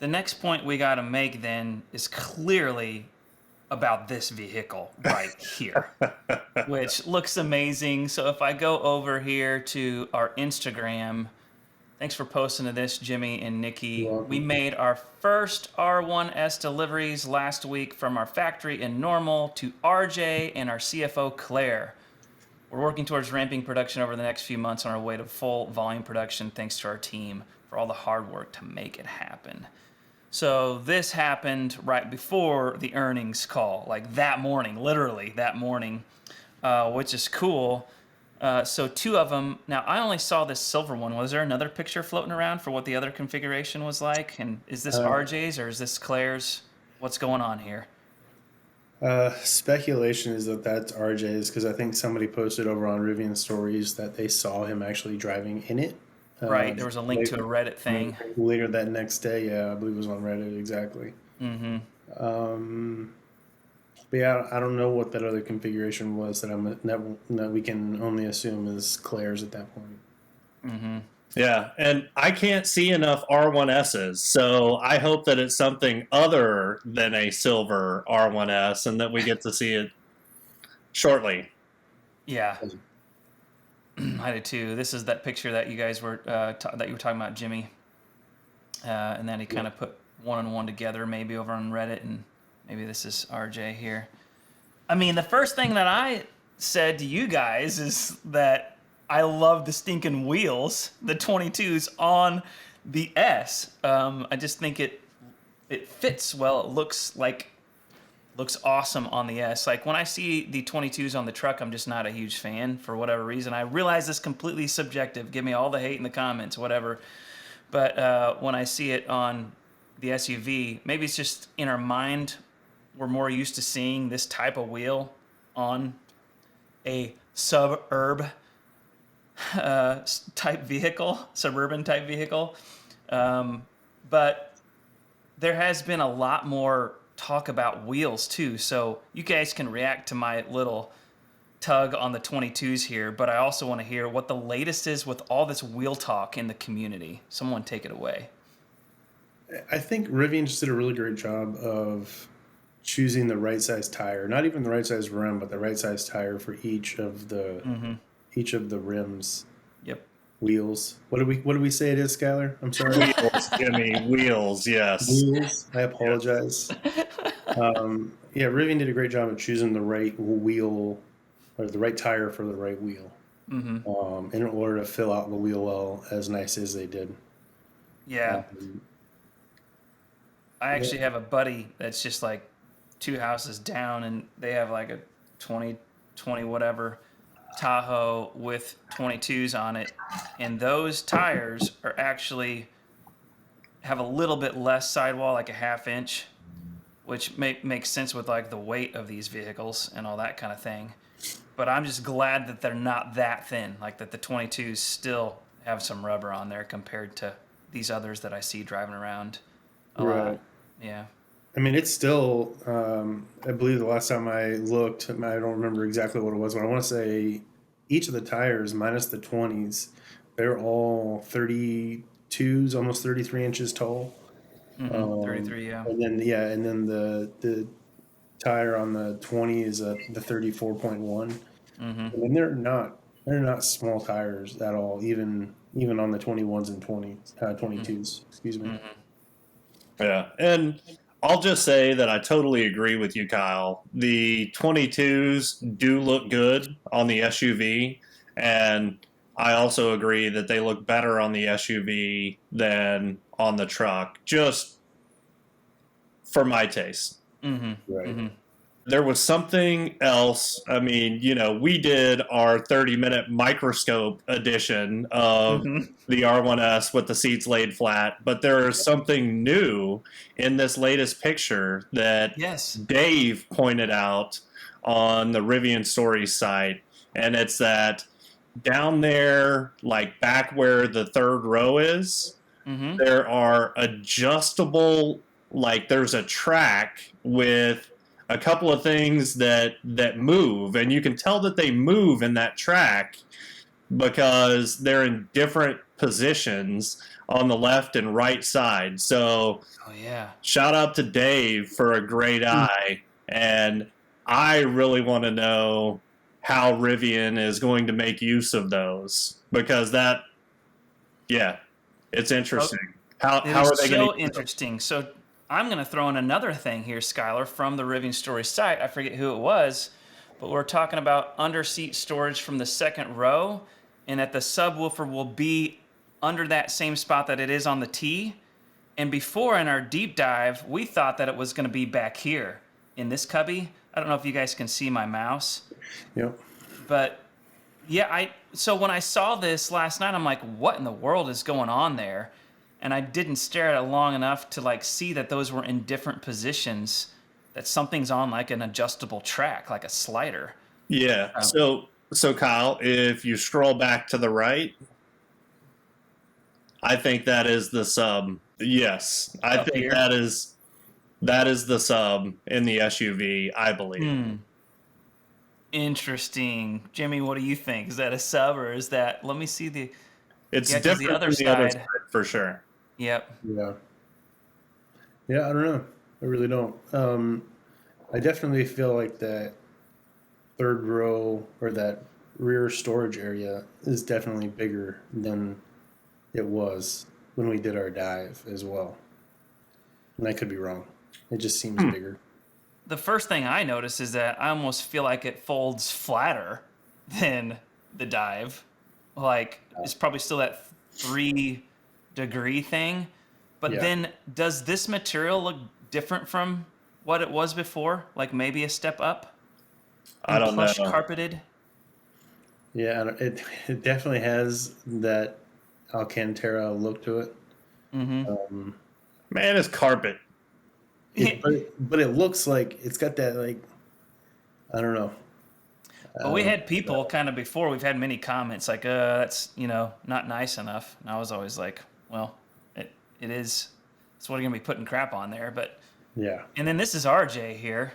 The next point we got to make then is clearly about this vehicle right here, which looks amazing. So if I go over here to our Instagram, thanks for posting to this, Jimmy and Nikki. We made our first R1S deliveries last week from our factory in Normal to RJ and our CFO, Claire. We're working towards ramping production over the next few months on our way to full volume production, thanks to our team for all the hard work to make it happen. So this happened right before the earnings call, like that morning, literally that morning, which is cool. So two of them. Now, I only saw this silver one. Was there another picture floating around for what the other configuration was like? And is this RJ's or is this Claire's? What's going on here? Speculation is that that's RJ's because I think somebody posted over on Rivian Stories that they saw him actually driving in it. Right, there was a link to a Reddit thing. Later that next day, yeah, I believe it was on Reddit, exactly. Mm-hmm. But yeah, I don't know what that other configuration was that we can only assume is Claire's at that point. Mm-hmm. Yeah, and I can't see enough R1Ss, so I hope that it's something other than a silver R1S and that we get to see it shortly. Yeah. I did too. This is that picture that you guys were that you were talking about, Jimmy, and then he kind of put one and one together, maybe over on Reddit, and maybe this is RJ here. I mean, the first thing that I said to you guys is that I love the stinking wheels, the 22s on the S. I just think it fits well. It looks awesome on the S. Like when I see the 22s on the truck, I'm just not a huge fan for whatever reason. I realize this is completely subjective. Give me all the hate in the comments, whatever. But when I see it on the SUV, maybe it's just in our mind, we're more used to seeing this type of wheel on a suburban type vehicle. But there has been a lot more talk about wheels too, so you guys can react to my little tug on the 22s here, but I also want to hear what the latest is with all this wheel talk in the community. Someone take it away. I think Rivian just did a really great job of choosing the right size tire, not even the right size rim, but the right size tire for each of the rims. Yep. Wheels. What do we say it is, Skylar? I'm sorry. Wheels, Jimmy. Wheels, yes. Wheels. I apologize. Yeah, Rivian did a great job of choosing the right wheel or the right tire for the right wheel. Mm-hmm. In order to fill out the wheel well as nice as they did. Yeah. I actually have a buddy that's just like two houses down, and they have like a 2020 whatever Tahoe with 22s on it, and those tires are actually have a little bit less sidewall, like a half inch, which makes sense with like the weight of these vehicles and all that kind of thing. But I'm just glad that they're not that thin, like that the 22s still have some rubber on there compared to these others that I see driving around a lot. Yeah. I mean, it's still, I believe the last time I looked, I don't remember exactly what it was, but I want to say each of the tires, minus the 20s, they're all 32s, almost 33 inches tall. 33, yeah. And then the tire on the 20 is the 34.1. And they're not small tires at all, even on the 21s and 22s, excuse me. Yeah, and I'll just say that I totally agree with you, Kyle. The 22s do look good on the SUV, and I also agree that they look better on the SUV than on the truck, just for my taste. Right. There was something else. I mean, we did our 30-minute microscope edition of the R1S with the seats laid flat, but there is something new in this latest picture that Dave pointed out on the Rivian Stories site, and it's that down there, like back where the third row is, there are adjustable, like there's a track with a couple of things that move, and you can tell that they move in that track because they're in different positions on the left and right side. So Oh yeah. shout out to Dave for a great eye. And I really want to know how Rivian is going to make use of those, because it's interesting. How It are is they going so interesting. So I'm going to throw in another thing here, Skylar, from the Rivian Story site. I forget who it was, but we're talking about under-seat storage from the second row, and that the subwoofer will be under that same spot that it is on the T. And before, in our deep dive, we thought that it was going to be back here in this cubby. I don't know if you guys can see my mouse, Yep. but yeah, so when I saw this last night, I'm like, what in the world is going on there? And I didn't stare at it long enough to like see that those were in different positions, that something's on like an adjustable track, like a slider. Yeah. So Kyle, if you scroll back to the right, I think that is the sub. Yes, I Up think here? that is the sub in the SUV, I believe. Interesting. Jimmy, what do you think? Is that a sub, or is that, let me see the, It's yeah, 'cause the different other from the other side, side for sure. yep. Yeah. Yeah, I don't know. I really don't. I definitely feel like that third row or that rear storage area is definitely bigger than it was when we did our dive as well. And I could be wrong. It just seems bigger. The first thing I notice is that I almost feel like it folds flatter than the dive. Like, it's probably still that 3-degree thing. But Yeah. then, does this material look different from what it was before? Like maybe a step up? I don't Plush know. carpeted? Yeah, and it definitely has that Alcantara look to it. Mm-hmm. Man, it's carpet. But it looks like it's got that, like, I don't know. But we had people kind of before, we've had many comments like, that's, not nice enough. And I was always like, well, it is. It's what you're going to be putting crap on there. But, Yeah. and then this is RJ here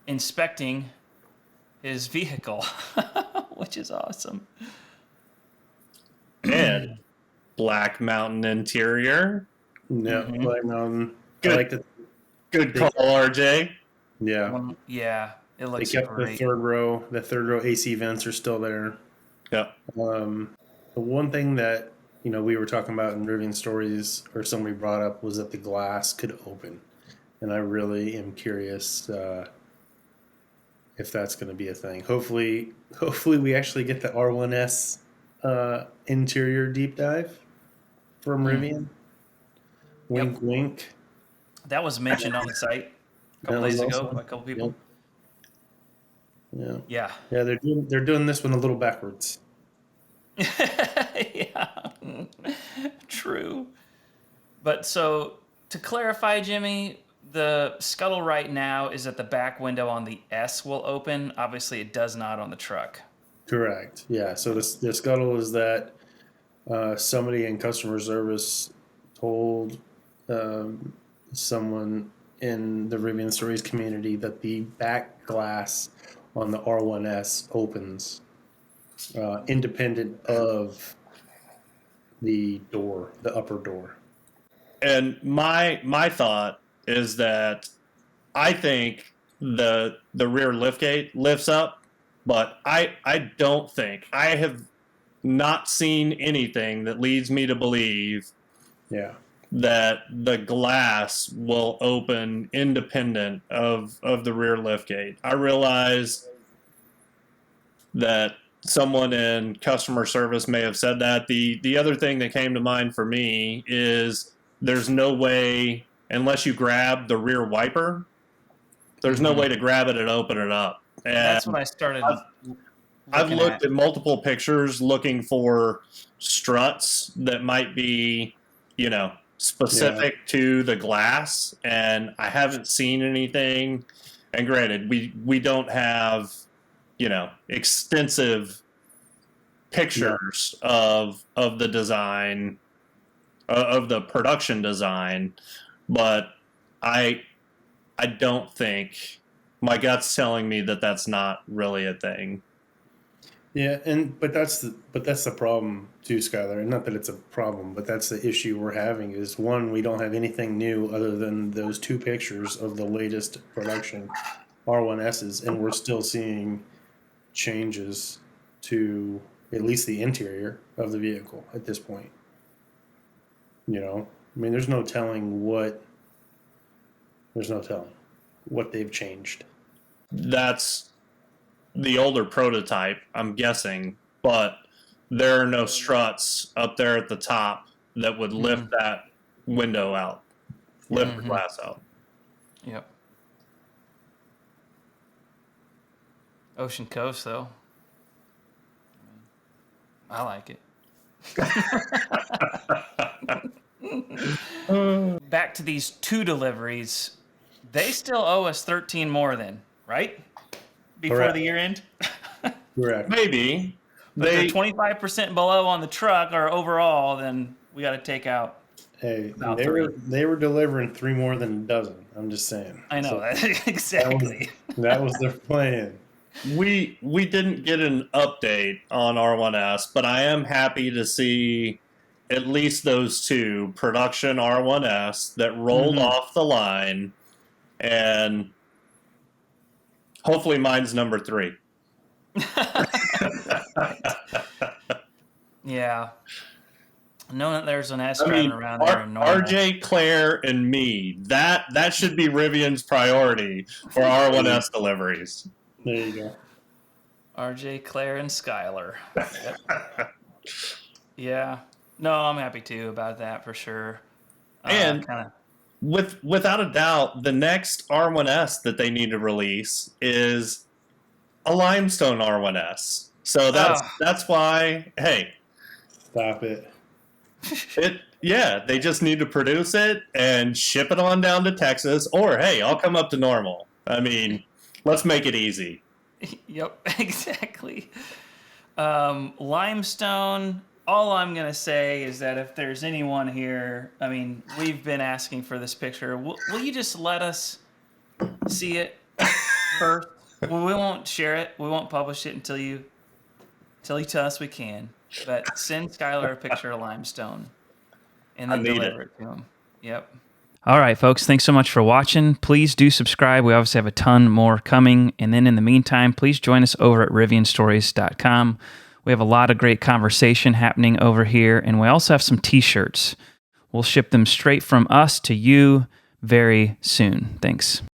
inspecting his vehicle, which is awesome. And Black Mountain interior. Yeah. Mhm. Like, I Good. like that. Good call, RJ. Yeah. Yeah, it They looks kept great. the third row AC vents are still there. Yep. The one thing that we were talking about in Rivian Stories, or somebody brought up, was that the glass could open, and I really am curious if that's going to be a thing. Hopefully, we actually get the R1S interior deep dive from Rivian. Wink, wink. That was mentioned on the site a couple That was days ago awesome. by a couple people. Yeah. Yeah. Yeah, they're doing this one a little backwards. Yeah. True. But so to clarify, Jimmy, the scuttle right now is that the back window on the S will open. Obviously, it does not on the truck. Correct. Yeah. So the scuttle is that somebody in customer service told someone in the Rivian Stories community that the back glass on the R1S opens independent of the door, the upper door. And my thought is that I think the rear liftgate lifts up, but I don't think, I have not seen anything that leads me to believe Yeah. that the glass will open independent of the rear liftgate. I realize that someone in customer service may have said that. The other thing that came to mind for me is there's no way, unless you grab the rear wiper, there's no way to grab it and open it up. And That's what I started I've looking looked at multiple pictures looking for struts that might be, specific to the glass, and I haven't seen anything. And granted, we don't have, extensive pictures of the design, of the production design, but I don't think, my gut's telling me that that's not really a thing. Yeah, but that's the problem too, Skylar. And not that it's a problem, but that's the issue we're having is one, we don't have anything new other than those two pictures of the latest production R1Ss, and we're still seeing changes to at least the interior of the vehicle at this point. You know, I mean, there's no telling what they've changed. That's the older prototype, I'm guessing, but there are no struts up there at the top that would lift that window out, lift the glass out. Yep. Ocean Coast, though. I like it. Back to these 2 deliveries. They still owe us 13 more then, right? Before Correct. the year end? Correct. Maybe. But they're 25% below on the truck or overall, then we got to take out. Hey, About they were delivering 3 more than a dozen. I'm just saying. I know, So exactly. that was their plan. We didn't get an update on R1S, but I am happy to see at least those 2 production R1S that rolled off the line, and hopefully mine's number 3. Yeah. Knowing that there's an S driving around there in normal. RJ, Claire, and me. That should be Rivian's priority for R1S deliveries. There you go. RJ, Claire, and Skylar. Yep. Yeah. No, I'm happy too about that for sure. And without a doubt, the next R1S that they need to release is a limestone R1S. So that's why, hey. Stop it. They just need to produce it and ship it on down to Texas, or hey, I'll come up to normal. I mean, let's make it easy. Yep, exactly. Limestone, all I'm going to say is that if there's anyone here, I mean, we've been asking for this picture. Will you just let us see it first? Well, we won't share it. We won't publish it until you tell us we can. But send Skylar a picture of limestone and then deliver it to him. Yep. All right, folks. Thanks so much for watching. Please do subscribe. We obviously have a ton more coming. And then in the meantime, please join us over at rivianstories.com. We have a lot of great conversation happening over here. And we also have some t-shirts. We'll ship them straight from us to you very soon. Thanks.